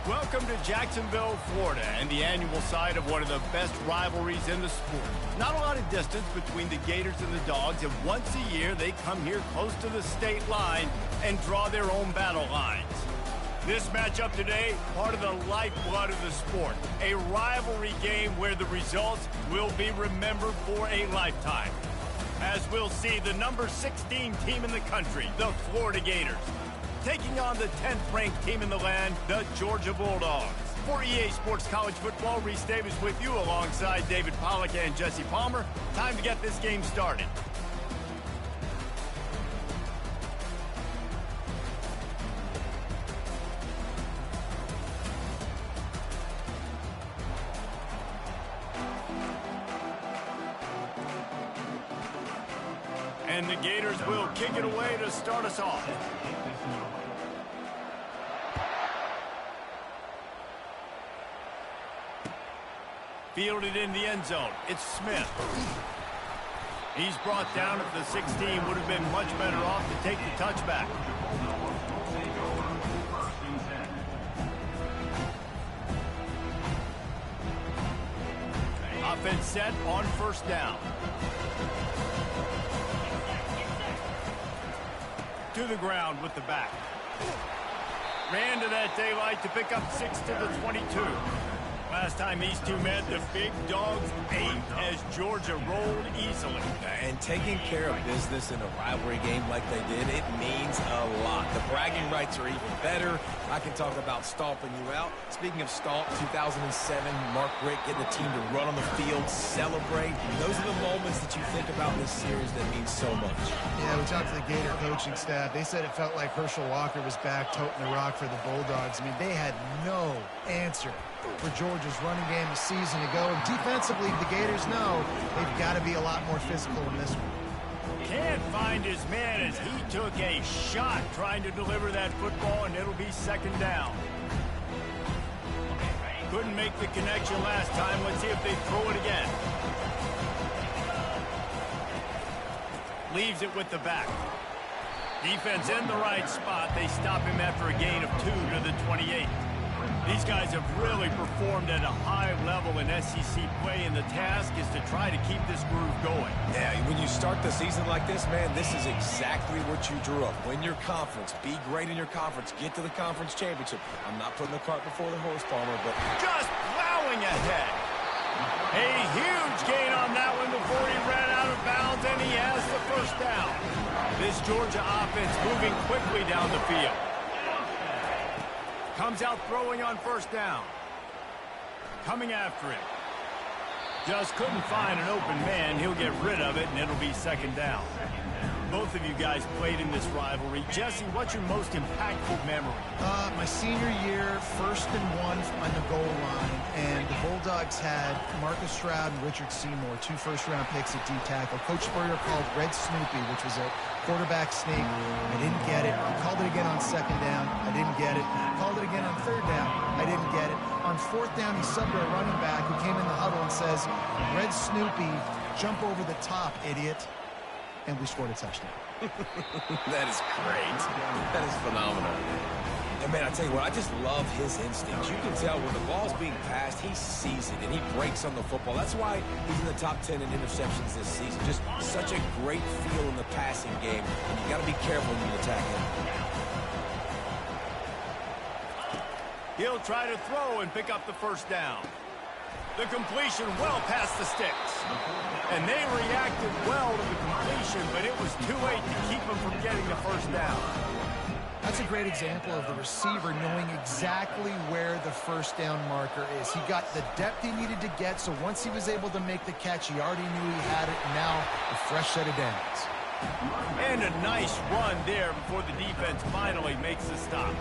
Welcome to Jacksonville, Florida, and the annual site of one of the best rivalries in the sport. Not a lot of distance between the Gators and the Dogs, and once a year they come here close to the state line and draw their own battle lines. This matchup today, part of the lifeblood of the sport. A rivalry game where the results will be remembered for a lifetime. As we'll see, the number 16 team in the country, the Florida Gators, taking on the 10th ranked team in the land, the Georgia Bulldogs. For EA Sports College Football, Reese Davis with you alongside David Pollack and Jesse Palmer. Time to get this game started. And the Gators will kick it away to start us off. Fielded in the end zone. It's Smith. He's brought down at the 16. Would have been much better off to take the touchback. Offense set on first down. To the ground with the back. Ran to that daylight to pick up 6 to the 22. Last time these two met, the big dogs ate as Georgia rolled easily. And taking care of business in a rivalry game like they did, it means a lot. The bragging rights are even better. I can talk about stomping you out. Speaking of stomp, 2007, Mark Richt getting the team to run on the field, celebrate. Those are the moments that you think about in this series that mean so much. Yeah, we talked to the Gator coaching staff. They said it felt like Herschel Walker was back toting the rock for the Bulldogs. I mean, they had no answer for Georgia's running game a season ago. And defensively, the Gators know they've got to be a lot more physical in this one. Can't find his man as he took a shot trying to deliver that football, and it'll be second down. Couldn't make the connection last time. Let's see if they throw it again. Leaves it with the back. Defense in the right spot. They stop him after a gain of 2 to the 28. These guys have really performed at a high level in SEC play, and the task is to try to keep this groove going. Yeah, when you start the season like this, man, this is exactly what you drew up. Win your conference, be great in your conference, get to the conference championship. I'm not putting the cart before the horse, Palmer, but just plowing ahead. A huge gain on that one before he ran out of bounds, and he has the first down. This Georgia offense moving quickly down the field. Comes out throwing on first down. Coming after him. Just couldn't find an open man. He'll get rid of it, and it'll be second down. Both of you guys played in this rivalry. Jesse, what's your most impactful memory? My senior year, 1st and 1 on the goal line, and the Bulldogs had Marcus Stroud and Richard Seymour, 2 first-round picks at D-tackle. Coach Spurrier called Red Snoopy, which was a quarterback sneak. I didn't get it. I called it again on second down. I didn't get it. Called it again on third down. I didn't get it. On fourth down, he subbed a running back who came in the huddle and says, Red Snoopy, jump over the top, idiot. And we scored a touchdown. That is great. That is phenomenal. And, man, I tell you what, I just love his instincts. You can tell when the ball's being passed, he sees it, and he breaks on the football. That's why he's in the top 10 in interceptions this season. Just such a great feel in the passing game, and you got to be careful when you attack him. He'll try to throw and pick up the first down. The completion well past the sticks. And they reacted well to the completion, but it was too late to keep them from getting the first down. That's a great example of the receiver knowing exactly where the first down marker is. He got the depth he needed to get, so once he was able to make the catch, he already knew he had it. Now, a fresh set of downs. And a nice run there before the defense finally makes the stop.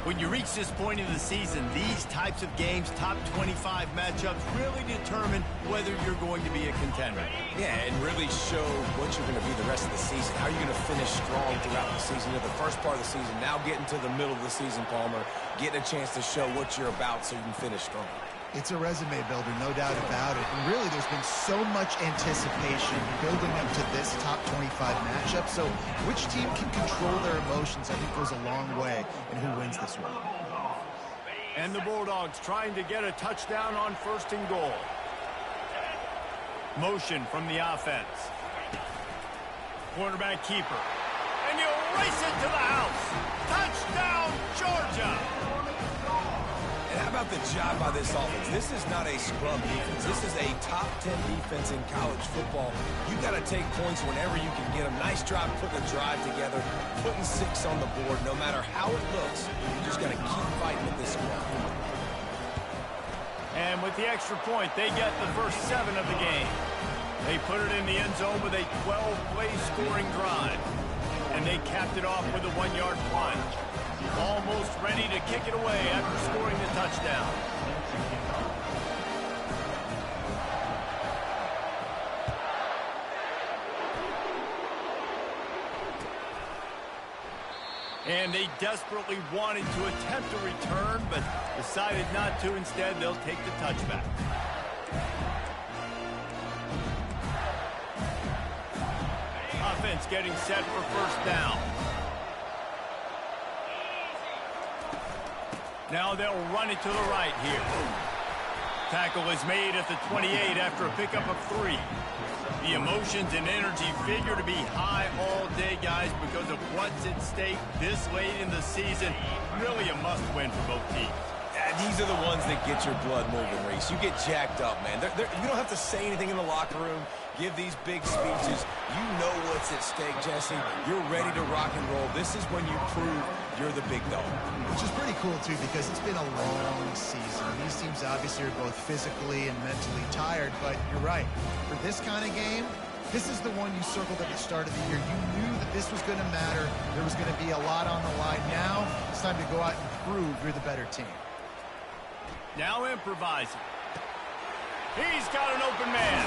When you reach this point in the season, these types of games, top 25 matchups, really determine whether you're going to be a contender. Yeah, and really show what you're going to be the rest of the season. How are you going to finish strong throughout the season? At the first part of the season, now getting to the middle of the season, Palmer, getting a chance to show what you're about so you can finish strong. It's a resume builder, no doubt about it. And really, there's been so much anticipation building up to this top 25 matchup. So which team can control their emotions, I think, goes a long way in who wins this one. And the Bulldogs trying to get a touchdown on 1st and goal. Motion from the offense. Quarterback keeper. And you race it to the house. Touchdown, Georgia. And how about the job by this offense? This is not a scrub defense. This is a top 10 defense in college football. You got to take points whenever you can get them. Nice job putting a drive together, putting 6 on the board. No matter how it looks, you just got to keep fighting with this scrub. And with the extra point, they get the first 7 of the game. They put it in the end zone with a 12-play scoring drive. And they capped it off with a 1-yard plunge. Almost ready to kick it away after scoring the touchdown. And they desperately wanted to attempt a return, but decided not to. Instead, they'll take the touchback. Offense getting set for 1st down. Now they'll run it to the right here. Tackle is made at the 28 after a pickup of 3. The emotions and energy figure to be high all day, guys, because of what's at stake this late in the season. Really a must-win for both teams. These are the ones that get your blood moving, Reese. You get jacked up, man. You don't have to say anything in the locker room, give these big speeches. You know what's at stake, Jesse. You're ready to rock and roll. This is when you prove you're the big dog. Which is pretty cool, too, because it's been a long season. These teams obviously are both physically and mentally tired, but you're right. For this kind of game, this is the one you circled at the start of the year. You knew that this was going to matter. There was going to be a lot on the line. Now it's time to go out and prove you're the better team. Now improvising. He's got an open man.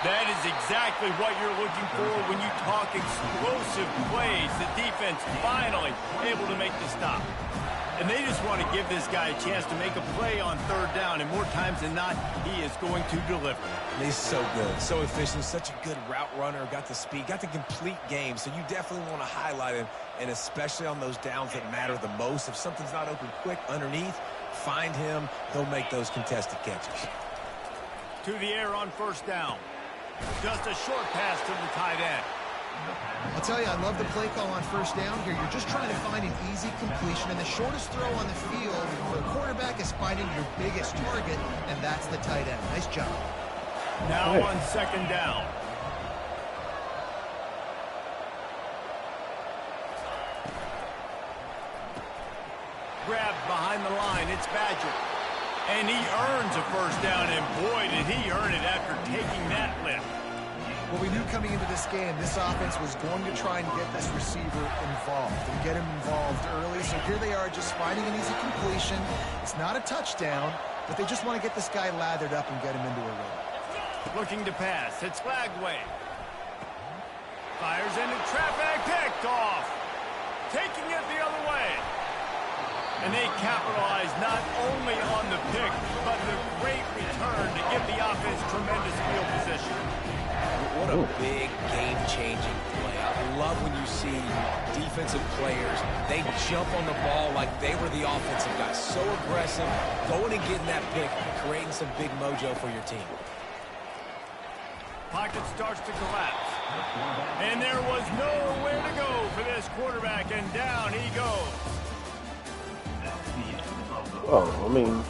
That is exactly what you're looking for when you talk explosive plays. The defense finally able to make the stop. And they just want to give this guy a chance to make a play on 3rd down. And more times than not, he is going to deliver. He's so good, so efficient, such a good route runner, got the speed, got the complete game. So you definitely want to highlight him, and especially on those downs that matter the most. If something's not open quick underneath, find him. He'll make those contested catches. To the air on 1st down. Just a short pass to the tight end. I'll tell you, I love the play call on 1st down here. You're just trying to find an easy completion, and the shortest throw on the field for a quarterback is finding your biggest target, and that's the tight end. Nice job. Now on 2nd down. Grabbed behind the line. It's Badger. And he earns a 1st down, and boy, did he earn it after taking that lift. Well, we knew coming into this game, this offense was going to try and get this receiver involved and get him involved early. So here they are just finding an easy completion. It's not a touchdown, but they just want to get this guy lathered up and get him into a rhythm. Looking to pass. It's Flagway. Fires into traffic. Picked off. Taking it the other way. And they capitalize not only on the pick, but the great return to give the offense tremendous field position. What a big game-changing play. I love when you see defensive players, they jump on the ball like they were the offensive guys. So aggressive, going and getting that pick, creating some big mojo for your team. Pocket starts to collapse. And there was nowhere to go for this quarterback, and down he goes. Oh, I mean,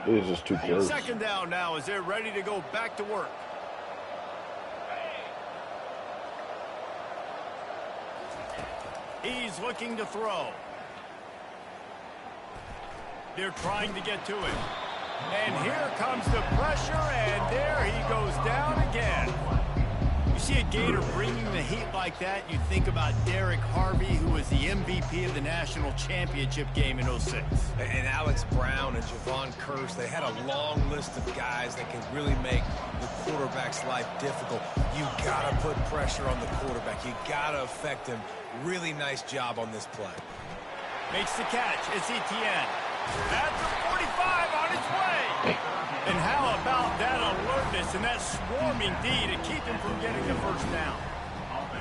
it's just too close. 2nd down now as they're ready to go back to work. He's looking to throw. They're trying to get to him. And here comes the pressure, and there he goes down again. You see a Gator bringing the heat like that, you think about Derek Harvey, who was the MVP of the national championship game in 06. And Alex Brown and Javon Curse, they had a long list of guys that can really make the quarterback's life difficult. You got to put pressure on the quarterback. You got to affect him. Really nice job on this play. Makes the catch. It's Etienne. At the 45 on its way. And how about that alertness and that swarming D to keep him from getting the 1st down?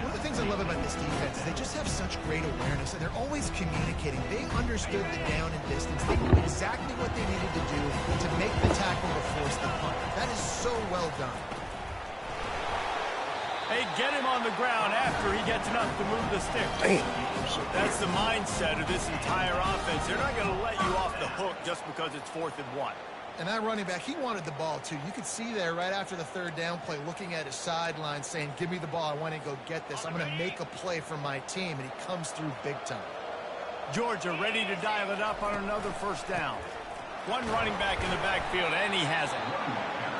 One of the things I love about this defense is they just have such great awareness, and they're always communicating. They understood the down and distance. They knew exactly what they needed to do to make the tackle to force the punt. That is so well done. They get him on the ground after he gets enough to move the sticks. That's the mindset of this entire offense. They're not going to let you off the hook just because it's 4th and 1. And that running back, he wanted the ball, too. You could see there right after the 3rd down play, looking at his sideline, saying, give me the ball. I want to go get this. I'm going to make a play for my team. And he comes through big time. Georgia ready to dial it up on another 1st down. One running back in the backfield, and he has it.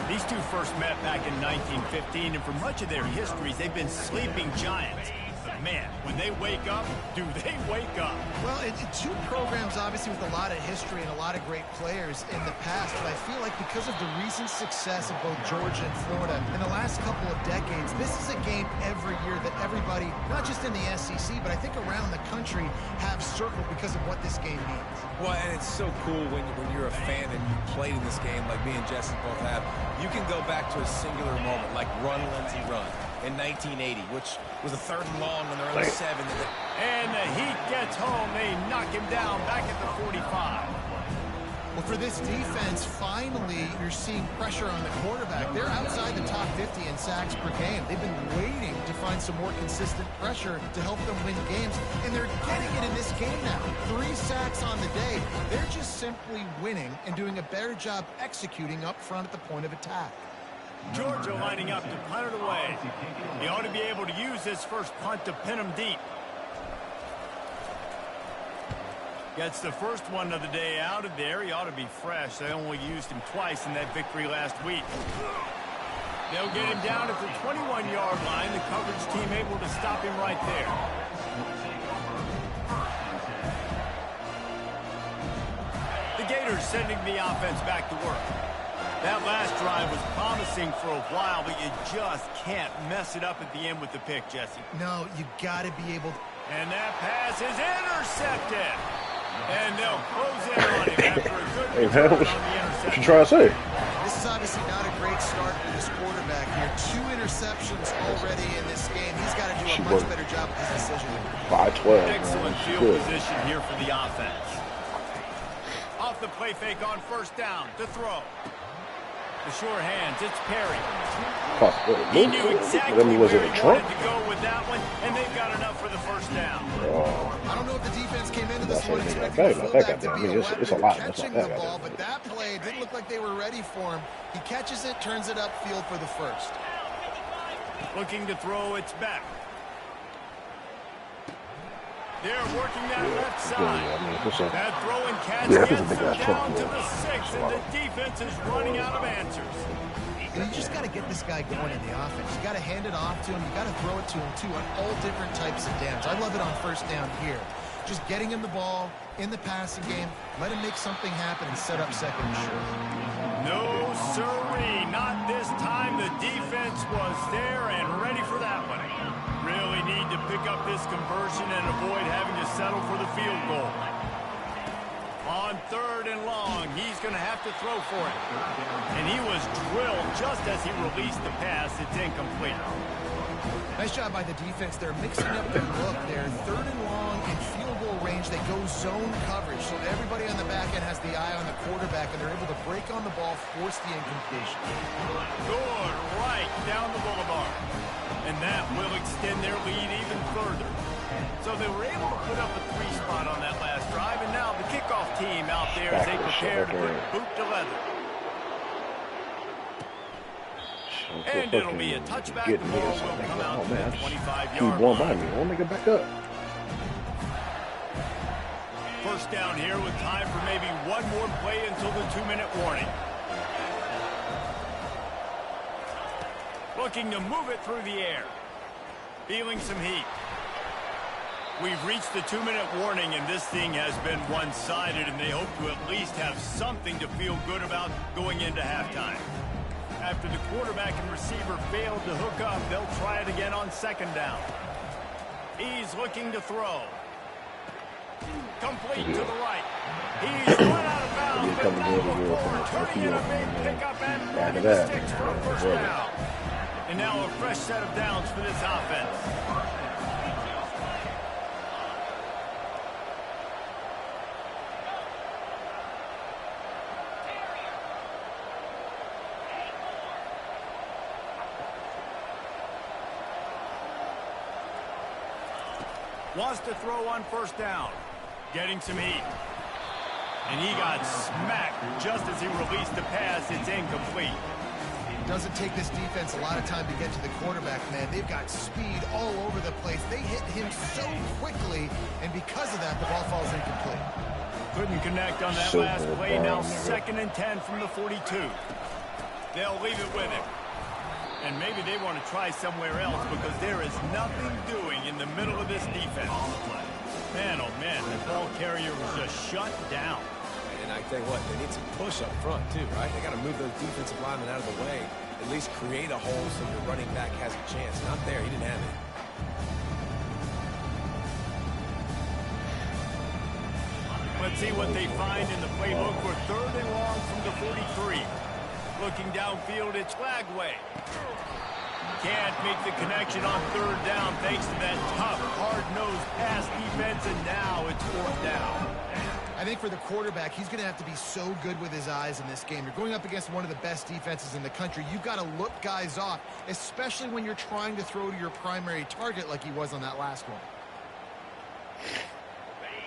These two first met back in 1915, and for much of their histories, they've been sleeping giants. But man, when they wake up, do they wake up? Well, two programs, obviously, with a lot of history and a lot of great players in the past, but I feel like because of the recent success of both Georgia and Florida in the last couple of decades, this is a game every year that everybody, not just in the SEC, but I think around the country, have circled because of what this game means. Well, and it's so cool when you're a fan and you played in this game like me and Jesse both have. You can go back to a singular moment like Run, Lindsey, Run in 1980, which was a 3rd and long when they're on the 7. And the Heat gets home. They knock him down back at the 45. Well, for this defense, finally, you're seeing pressure on the quarterback. They're outside the top 50 in sacks per game. They've been waiting to find some more consistent pressure to help them win games, and they're getting it in this game now. 3 sacks on the day. They're just simply winning and doing a better job executing up front at the point of attack. Georgia lining up to punt it away. He ought to be able to use this first punt to pin him deep. Gets the first one of the day out of there. He ought to be fresh. They only used him twice in that victory last week. They'll get him down at the 21-yard line. The coverage team able to stop him right there. The Gators sending the offense back to work. That last drive was promising for a while, but you just can't mess it up at the end with the pick, Jesse. No, you got to be able to. And that pass is intercepted. And they'll close in on him after a good return on the interception. What you trying to say? This is obviously not a great start for this quarterback here. 2 interceptions already in this game. He's got to do a much better job with his decision. 5-12. Excellent field position here for the offense. Off the play fake on 1st down to throw. The sure hands, it's Perry. He knew exactly where he wanted to go with that one, and they've got enough for the 1st down. I don't know if the defense came into this one expecting the fullback to be a weapon catching the ball, but that play didn't look like they were ready for him. He catches it, turns it upfield for the 1st. Looking to throw, it's back. They're working that left side. That throw and catch gets them down to the 6, and the defense is running out of answers. And you just got to get this guy going in the offense. You got to hand it off to him. You got to throw it to him, too, on all different types of downs. I love it on 1st down here. Just getting him the ball in the passing game, let him make something happen and set up 2nd and short. No, sirree, not this time. The defense was there and ready for that one. Really need to pick up this conversion and avoid having to settle for the field goal. On 3rd and long, he's going to have to throw for it. And he was drilled just as he released the pass. It's incomplete. Nice job by the defense. They're mixing up their look. They're 3rd and long in field goal range. They go zone coverage. So everybody on the back end has the eye on the quarterback, and they're able to break on the ball, force the incompletion. Good right down the boulevard. And that will extend their lead even further. So they were able to put up a 3 spot on that last drive, and now the kickoff team out there as they prepare to put boot to leather. And it'll be a touchback. The ball will come out to the 25-yard line. By me. I want to get back up. 1st down here with time for maybe one more play until the 2-minute warning. Looking to move it through the air. Feeling some heat. We've reached the 2-minute warning, and this thing has been one-sided, and they hope to at least have something to feel good about going into halftime. After the quarterback and receiver failed to hook up, they'll try it again on 2nd down. He's looking to throw. Complete to the right. He's run out of bounds, but ball before turning in a big pickup and moving the sticks for a 1st down. And now a fresh set of downs for this offense. Wants to throw on first down. Getting some heat. And he got smacked just as he released the pass. It's incomplete. Doesn't take this defense a lot of time to get to the quarterback, man. They've got speed all over the place. They hit him so quickly, and because of that, the ball falls incomplete. Couldn't connect on that last play. Now 2nd and 10 from the 42. They'll leave it with him. And maybe they want to try somewhere else because there is nothing doing in the middle of this defense. Man, oh man, the ball carrier was just shut down. And I tell you what, they need some push up front too, right? They got to move those defensive linemen out of the way. At least create a hole so your running back has a chance. Not there, he didn't have it. Let's see what they find in the playbook for 3rd and long from the 43. Looking downfield, it's Flagway. Can't make the connection on 3rd down thanks to that tough, hard-nosed pass defense, and now it's 4th down. I think for the quarterback, he's going to have to be so good with his eyes in this game. You're going up against one of the best defenses in the country. You've got to look guys off, especially when you're trying to throw to your primary target like he was on that last one.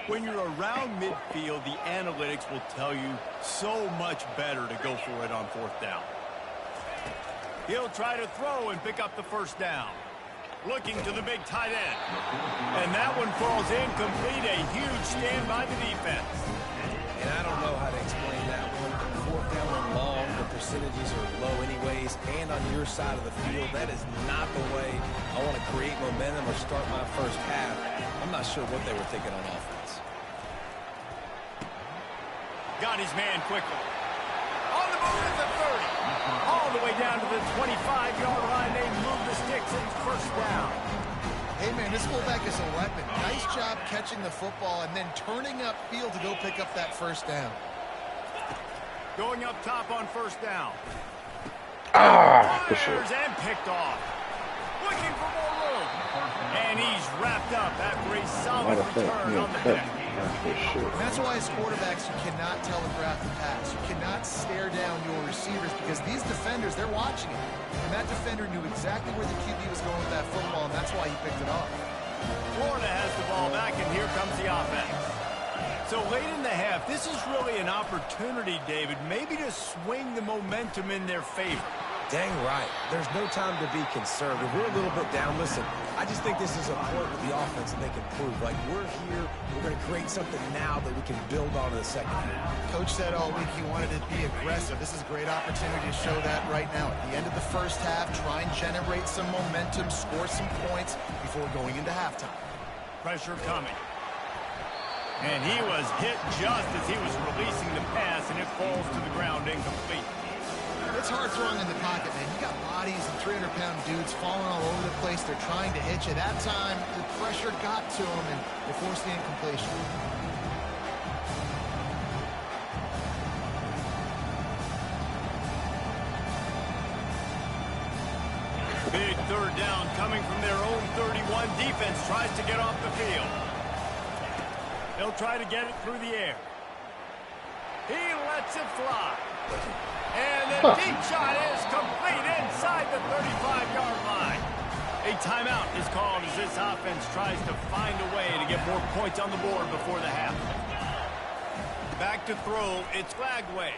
When you're around midfield, the analytics will tell you so much better to go for it on 4th down. He'll try to throw and pick up the first down. Looking to the big tight end. And that one falls incomplete. A huge stand by the defense. And I don't know how to explain that one. 4th down and long, the percentages are low anyways. And on your side of the field, that is not the way I want to create momentum or start my first half. I'm not sure what they were thinking on offense. Got his man quickly. On the move at the 30. All the way down to the 25-yard line. They move the sticks and first down. Hey, man, this fullback is a weapon. Nice job catching the football and then turning upfield to go pick up that first down. Going up top on first down. For sure. And picked off. Looking for more room. And he's wrapped up after a solid return on the deck. And that's why as quarterbacks you cannot telegraph the pass. You cannot stare down your receivers because these defenders, they're watching it. And that defender knew exactly where the QB was going with that football, and that's why he picked it off. Florida has the ball back, and here comes the offense. So late in the half, this is really an opportunity, David, maybe to swing the momentum in their favor. Dang right. There's no time to be conservative. We're a little bit down. Listen, I just think this is a point with the offense that they can prove. Like, we're here. We're going to create something now that we can build on in the second half. Coach said all week he wanted to be aggressive. This is a great opportunity to show that right now. At the end of the first half, try and generate some momentum, score some points before going into halftime. Pressure coming. And he was hit just as he was releasing the pass, and it falls to the ground incomplete. It's hard throwing in the pocket, man. You got bodies and 300-pound dudes falling all over the place. They're trying to hit you. That time, the pressure got to them, and they forced the incompletion. Big 3rd down coming from their own 31. Defense tries to get off the field. They'll try to get it through the air. He lets it fly. And the deep shot is complete inside the 35-yard line. A timeout is called as this offense tries to find a way to get more points on the board before the half. Back to throw, it's Flagway.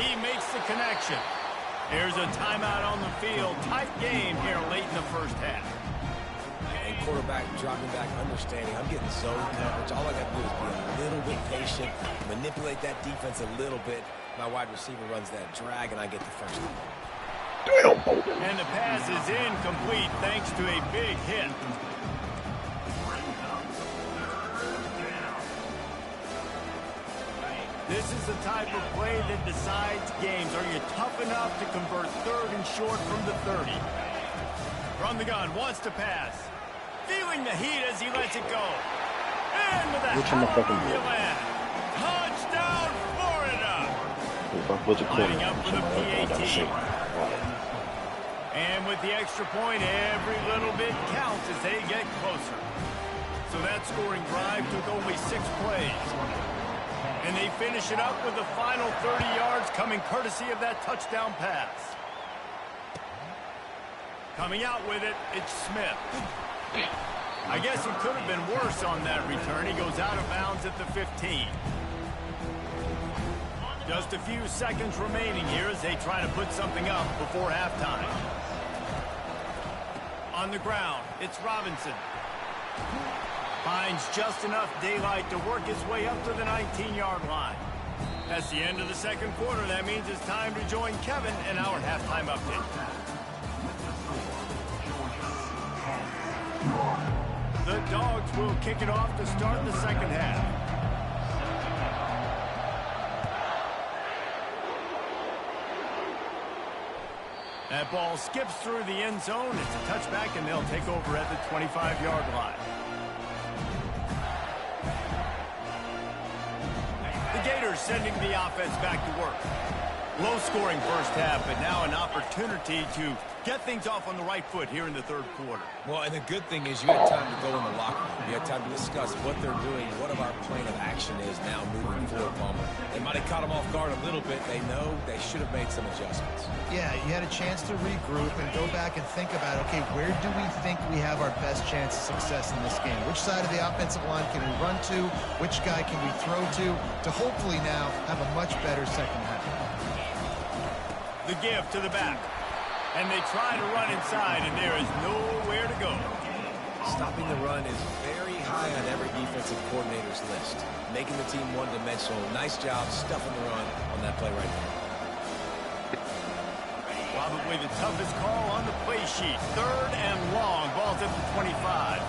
He makes the connection. Here's a timeout on the field. Tight game here late in the first half. And quarterback dropping back, understanding I'm getting zone coverage. All I got to do is be a little bit patient, manipulate that defense a little bit. My wide receiver runs that drag, and I get the first down. And the pass is incomplete thanks to a big hit. This is the type of play that decides games. Are you tough enough to convert 3rd and short from the 30? From the gun, wants to pass. Feeling the heat as he lets it go. And with a hallelujah land. Touchdown, Florida! Lining up for the PAT. And with the extra point, every little bit counts as they get closer. So that scoring drive took only 6 plays. And they finish it up with the final 30 yards coming courtesy of that touchdown pass. Coming out with it, it's Smith. I guess it could have been worse on that return. He goes out of bounds at the 15. Just a few seconds remaining here as they try to put something up before halftime. On the ground, it's Robinson. Finds just enough daylight to work his way up to the 19-yard line. That's the end of the second quarter. That means it's time to join Kevin in our halftime update. The Dogs will kick it off to start the second half. That ball skips through the end zone. It's a touchback, and they'll take over at the 25-yard line. The Gators sending the offense back to work. Low-scoring first half, but now an opportunity to get things off on the right foot here in the third quarter. Well, and the good thing is you had time to go in the locker room. You had time to discuss what they're doing, what our plan of action is now moving forward, Palmer. They might have caught them off guard a little bit. They know they should have made some adjustments. Yeah, you had a chance to regroup and go back and think about, okay, where do we think we have our best chance of success in this game? Which side of the offensive line can we run to? Which guy can we throw to hopefully now have a much better second half? The give to the back. And they try to run inside, and there is nowhere to go. Stopping the run is very high on every defensive coordinator's list. Making the team one-dimensional. Nice job stuffing the run on that play right there. Probably the toughest call on the play sheet. Third and long. Ball's at the 25.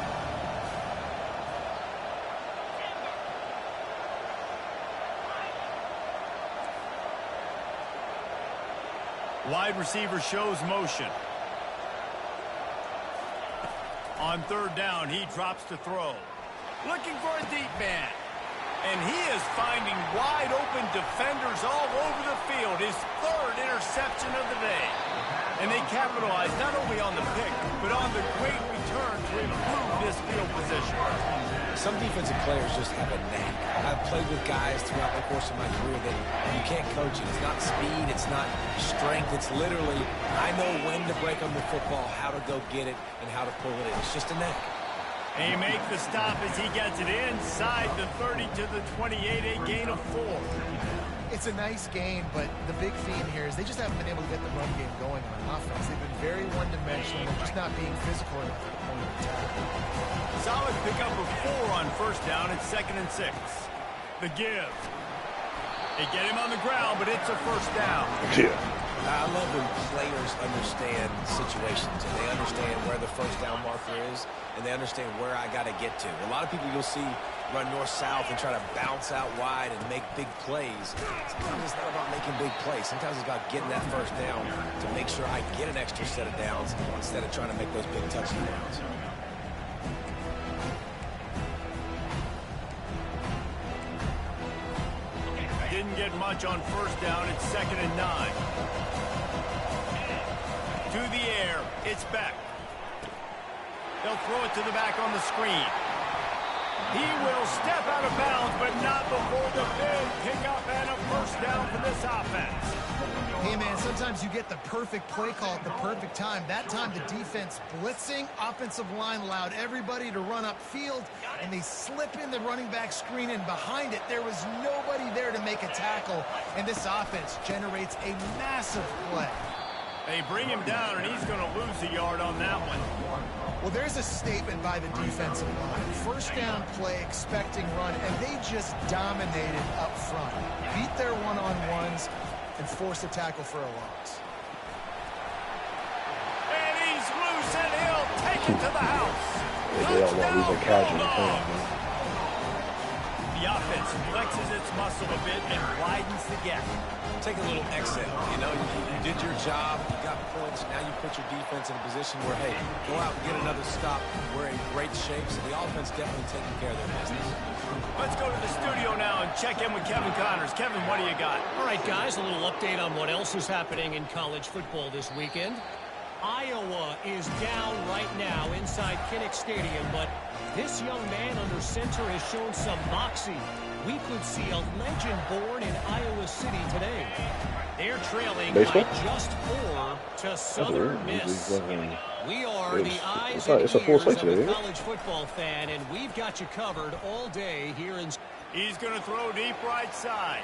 Wide receiver shows motion. On third down, he drops to throw. Looking for a deep man. And he is finding wide open defenders all over the field. His third interception of the day. And they capitalize not only on the pick, but on the great return to improve this field position. Some defensive players just have a knack. I've played with guys throughout the course of my career that you can't coach it. It's not speed, it's not strength. It's literally, I know when to break on the football, how to go get it, and how to pull it in. It's just a knack. They make the stop as he gets it inside the 30 to the 28, a gain of 4. It's a nice game, but the big theme here is they just haven't been able to get the run game going on offense. They've been very one-dimensional. They're just not being physical enough at the point of attack. Solid pickup of 4 on first down. It's 2nd and 6. The give. They get him on the ground, but it's a first down. Yeah. I love when players understand situations and they understand where the first down marker is and they understand where I got to get to. A lot of people you'll see run north-south and try to bounce out wide and make big plays. Sometimes it's not about making big plays. Sometimes it's about getting that first down to make sure I get an extra set of downs instead of trying to make those big touchdowns. Didn't get much on first down. It's 2nd and 9. To the air, it's Beck. They'll throw it to the back on the screen. He will step out of bounds, but not before the big pickup and a first down for this offense. Hey, man, sometimes you get the perfect play call at the perfect time. That time the defense blitzing, offensive line allowed everybody to run upfield, and they slip in the running back screen, and behind it there was nobody there to make a tackle, and this offense generates a massive play. They bring him down, and he's going to lose a yard on that one. Well, there's a statement by the defensive line. First down play, expecting run, and they just dominated up front. Beat their one-on-ones and forced a tackle for a loss. And he's loose, and he'll take it to the house. They all want to lose a casualty. The offense flexes its muscle a bit and widens the gap. Take a little exhale. You know, you did your job, you got points, now you put your defense in a position where, hey, go out and get another stop. We're in great shape, so the offense definitely taking care of their business. Let's go to the studio now and check in with Kevin Connors. Kevin, what do you got? All right, guys, a little update on what else is happening in college football this weekend. Iowa is down right now inside Kinnick Stadium, but this young man under center has shown some moxie. We could see a legend born in Iowa City today. They're trailing Baseball? by just 4 to Southern Miss. We are the eyes a and full ears slate of today, a college football fan, and we've got you covered all day here in... He's going to throw deep right side.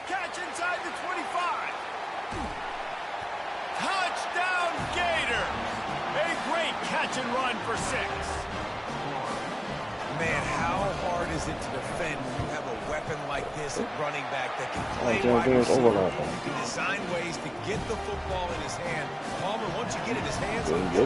Catch inside the 25. Touchdown, Gator. A great catch and run for 6. Man, how hard is it to defend when you have a weapon like this at running back that can play wide receiver? You can design ways to get the football in his hand. Palmer, once you get it in his hands, yeah,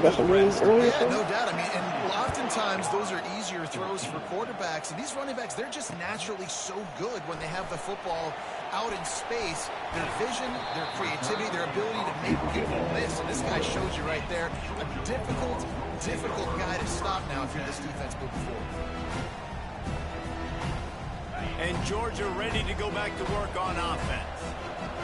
no doubt. I mean, and oftentimes those are easier throws for quarterbacks. And these running backs, they're just naturally so good when they have the football out in space. Their vision, their creativity, their ability to make people miss. And this guy shows you right there a difficult guy to stop now if you're this defense moving forward. And Georgia ready to go back to work on offense.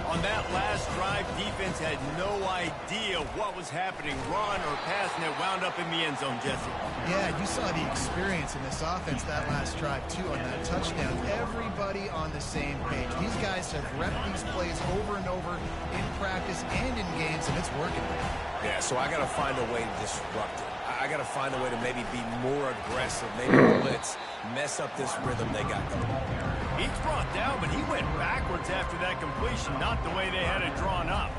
On that last drive, defense had no idea what was happening, run or pass, and it wound up in the end zone, Jesse. Yeah, you saw the experience in this offense that last drive, too, on that touchdown. Everybody on the same page. These guys have repped these plays over and over in practice and in games, and it's working. Yeah, so I got to find a way to disrupt it. I got to find a way to maybe be more aggressive, maybe blitz, mess up this rhythm they got going. He's brought down, but he went backwards after that completion, not the way they had it drawn up.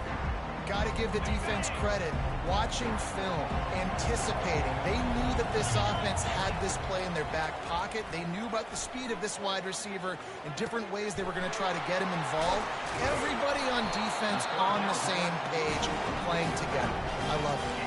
Got to give the defense credit. Watching film, anticipating. They knew that this offense had this play in their back pocket. They knew about the speed of this wide receiver and different ways they were going to try to get him involved. Everybody on defense on the same page, playing together. I love it.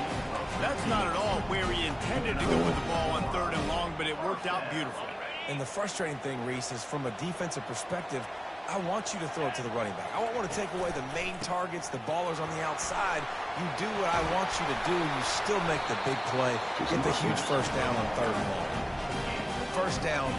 That's not at all where he intended to go with the ball on 3rd and long, but it worked out beautifully. And the frustrating thing, Reese, is from a defensive perspective, I want you to throw it to the running back. I don't want to take away the main targets, the ballers on the outside. You do what I want you to do, and you still make the big play. Get the huge first down on 3rd and long. First down,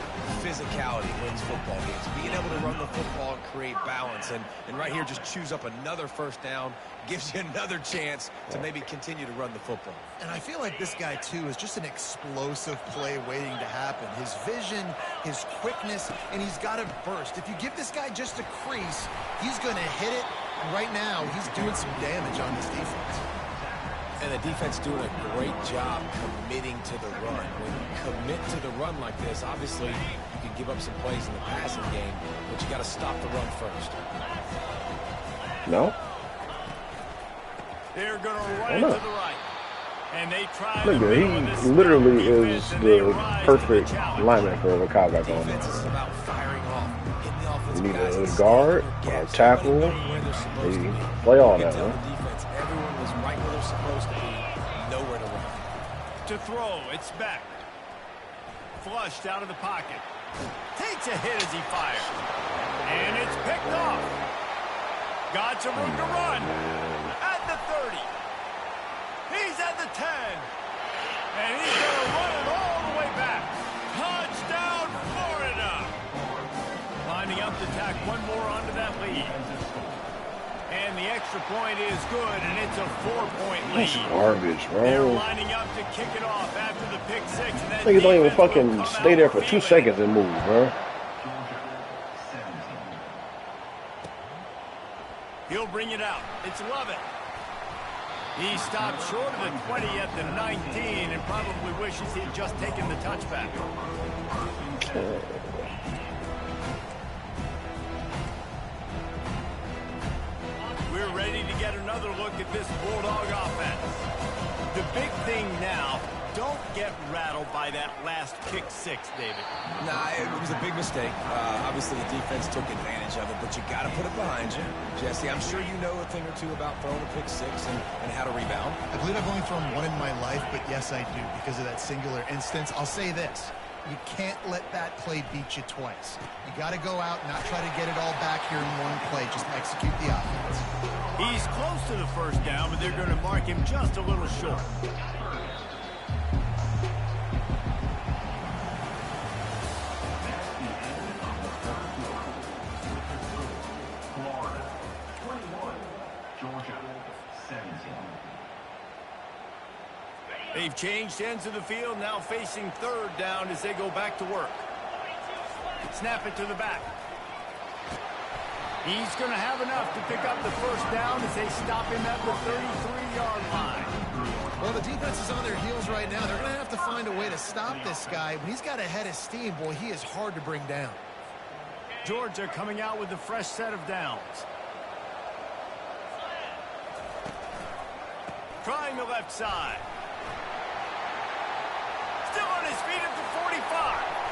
physicality wins football games. Being able to run the football and create balance. And right here, just choose up another first down, gives you another chance to maybe continue to run the football. And I feel like this guy, too, is just an explosive play waiting to happen. His vision, his quickness, and he's got a burst. If you give this guy just a crease, he's going to hit it. And right now, he's doing some damage on this defense. And the defense doing a great job committing to the run. When you commit to the run like this, obviously you can give up some plays in the passing game, but you got to stop the run first. No? They're going to run it to the right. And they try Look at him. He literally is the perfect lineman for the Cowboys on Defense is about firing off, hitting the offensive You need guys. a guard, or tackle, you play all that, Tell man. the defense everyone was right where they're supposed to be, nowhere to run. to throw. It's back. Flushed out of the pocket. Takes a hit as he fires. And it's picked off. Got some room to run. At the 30. He's at the 10. And he's going to run it all the way back. Touchdown, Florida. Lining up to tack one more onto that lead. And the extra point is good, and it's a 4-point lead. That's garbage, They're bro. lining up to kick it off after the pick six. And that Niggas don't even defense will fucking come stay out there for 2 feeling it. seconds and move, bro. He'll bring it out. It's Lovett. He stopped short of the 20 at the 19 and probably wishes he'd just taken the touchback. We're ready to get another look at this Bulldog offense. The big thing now, don't get rattled by that last pick six, David. Nah, it was a big mistake. Obviously, the defense took advantage of it, but you got to put it behind you. Jesse, I'm sure you know a thing or two about throwing a pick six and how to rebound. I believe I've only thrown one in my life, but yes, I do, because of that singular instance. I'll say this. You can't let that play beat you twice. You got to go out and not try to get it all back here in one play. Just execute the offense. He's close to the first down, but they're going to mark him just a little short. They've changed ends of the field, now facing third down as they go back to work. Snap it to the back. He's going to have enough to pick up the first down as they stop him at the 33-yard line. Well, the defense is on their heels right now. They're going to have to find a way to stop this guy. When he's got a head of steam, boy, he is hard to bring down. Georgia coming out with a fresh set of downs. Trying the left side. Still on his feet at the 45.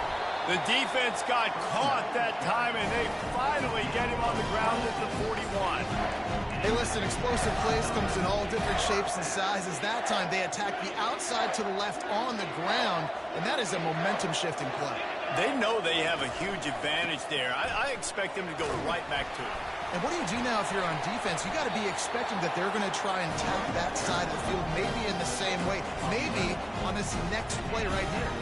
The defense got caught that time, and they finally get him on the ground at the 41. Hey, listen, explosive plays comes in all different shapes and sizes. That time they attacked the outside to the left on the ground, and that is a momentum-shifting play. They know they have a huge advantage there. I expect them to go right back to it. And what do you do now if you're on defense? You got to be expecting that they're going to try and tap that side of the field, maybe in the same way, maybe on this next play right here.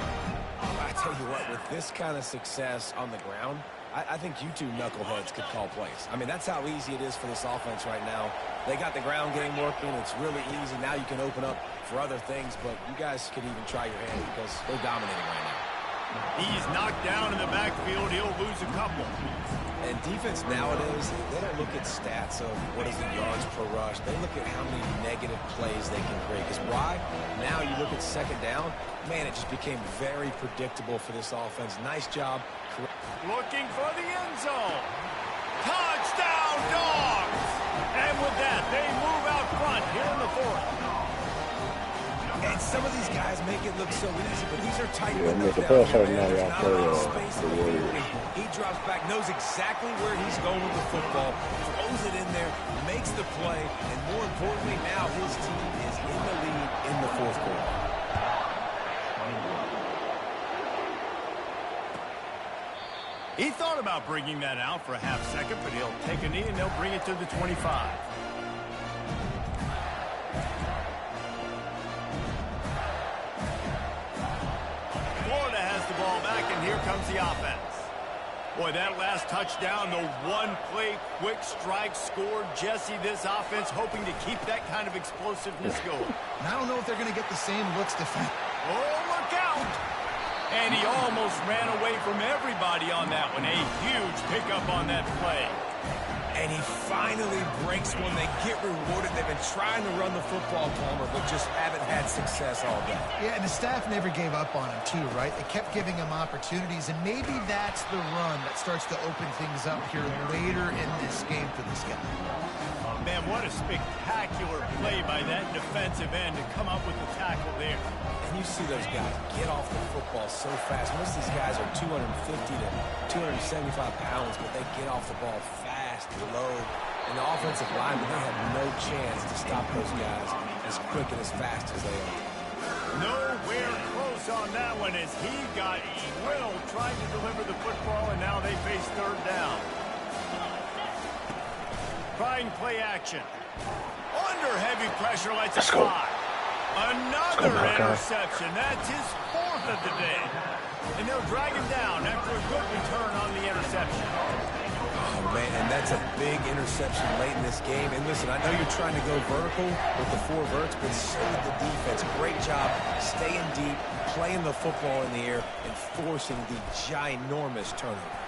I tell you what, with this kind of success on the ground, I think you two knuckleheads could call plays. I mean, that's how easy it is for this offense right now. They got the ground game working. It's really easy. Now you can open up for other things, but you guys could even try your hand because they're dominating right now. He's knocked down in the backfield. He'll lose a couple. And defense nowadays, they don't look at stats of what is the yards per rush. They look at how many negative plays they can create. Because why? Now you look at second down, man, it just became very predictable for this offense. Nice job. Looking for the end zone. Touchdown, Dogs! And with that, they move out front here in the fourth. And some of these guys make it look so easy, but these are tight make windows the down pass here, right now, man. There's y'all not play, a lot of space in the the field. Warriors. He drops back, knows exactly where he's going with the football, throws it in there, makes the play, and more importantly, now his team is in the lead in the fourth quarter. He thought about bringing that out for a half second, but he'll take a knee and they'll bring it to the 25. Florida has the ball back, and here comes the offense. Boy, that last touchdown, the one-play quick strike scored. Jesse, this offense hoping to keep that kind of explosiveness going. And I don't know if they're going to get the same looks defensively. Oh, look out! And he almost ran away from everybody on that one. A huge pickup on that play. And he finally breaks one. They get rewarded. They've been trying to run the football, Palmer, but just haven't had success all day. Yeah, and the staff never gave up on him, too, right? They kept giving him opportunities, and maybe that's the run that starts to open things up here later in this game for this guy. Man, what a spectacular play by that defensive end to come up with the tackle there. And you see those guys get off the football so fast. Most of these guys are 250 to 275 pounds, but they get off the ball fast, low. And the offensive linemen, they have no chance to stop those guys as quick and as fast as they are. Nowhere close on that one as he got drilled trying to deliver the football, and now they face third down. Trying play action. Under heavy pressure, lights a fly. Another interception. That's his fourth of the day. And they'll drag him down after a good return on the interception. Oh, man, and that's a big interception late in this game. And listen, I know you're trying to go vertical with the four verts, but so did the defense. Great job staying deep, playing the football in the air, and forcing the ginormous turnover.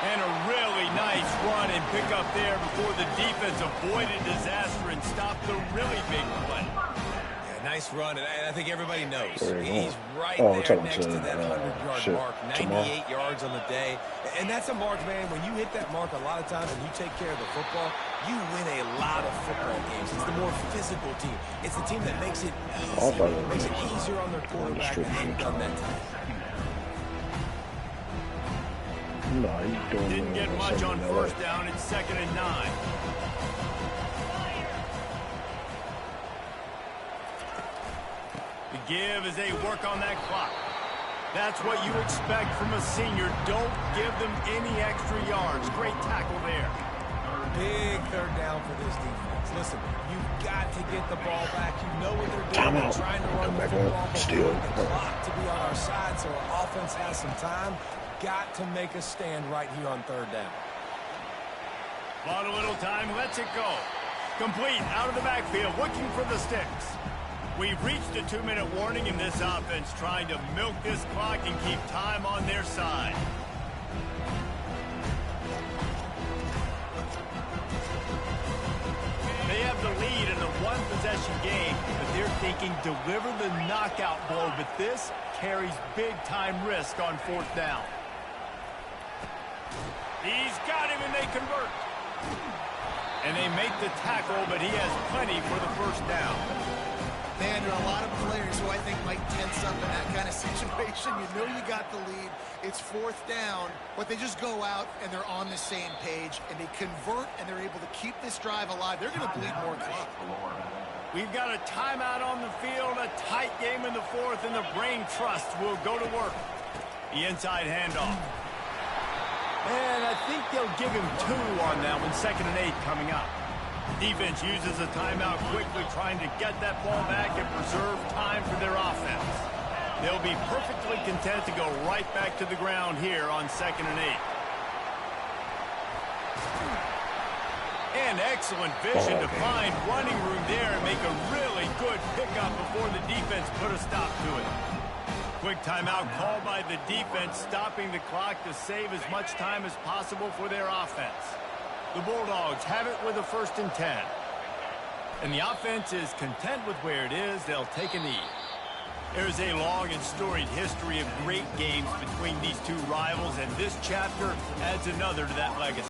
And a really nice run and pick up there before the defense avoided disaster and stopped the really big play. Yeah, nice run, and I think everybody knows. He's right there next to that 100-yard mark, 98 yards on the day. And that's a mark, man. When you hit that mark a lot of times and you take care of the football, you win a lot of football games. It's the more physical team. It's the team that makes it easier. Makes it easier on their quarterback, and they've done that today. No, didn't get much on first down. It's 2nd and 9. The give as they work on that clock. That's what you expect from a senior. Don't give them any extra yards. Great tackle there. Big third down for this defense. Listen, you've got to get the ball back. You know what they're doing. They're trying to run the football, but we want the clock to be on our side so our offense has some time. Got to make a stand right here on third down. Bought a little time, lets it go. Complete, out of the backfield, looking for the sticks. We've reached a 2-minute warning in this offense, trying to milk this clock and keep time on their side. They have the lead in the one-possession game, but they're thinking deliver the knockout blow, but this carries big-time risk on 4th down. He's got him, and they convert. And they make the tackle, but he has plenty for the 1st down. Man, there are a lot of players who I think might tense up in that kind of situation. You know you got the lead. It's 4th down, but they just go out and they're on the same page, and they convert, and they're able to keep this drive alive. They're going to bleed more clock. We've got a timeout on the field, a tight game in the 4th, and the brain trust will go to work. The inside handoff. And I think they'll give him 2 on that one, 2nd and 8 coming up. Defense uses a timeout quickly, trying to get that ball back and preserve time for their offense. They'll be perfectly content to go right back to the ground here on 2nd and 8. And excellent vision to find running room there and make a really good pickup before the defense put a stop to it. Quick timeout called by the defense, stopping the clock to save as much time as possible for their offense. The Bulldogs have it with a 1st and 10. And the offense is content with where it is. They'll take a knee. There's a long and storied history of great games between these two rivals, and this chapter adds another to that legacy.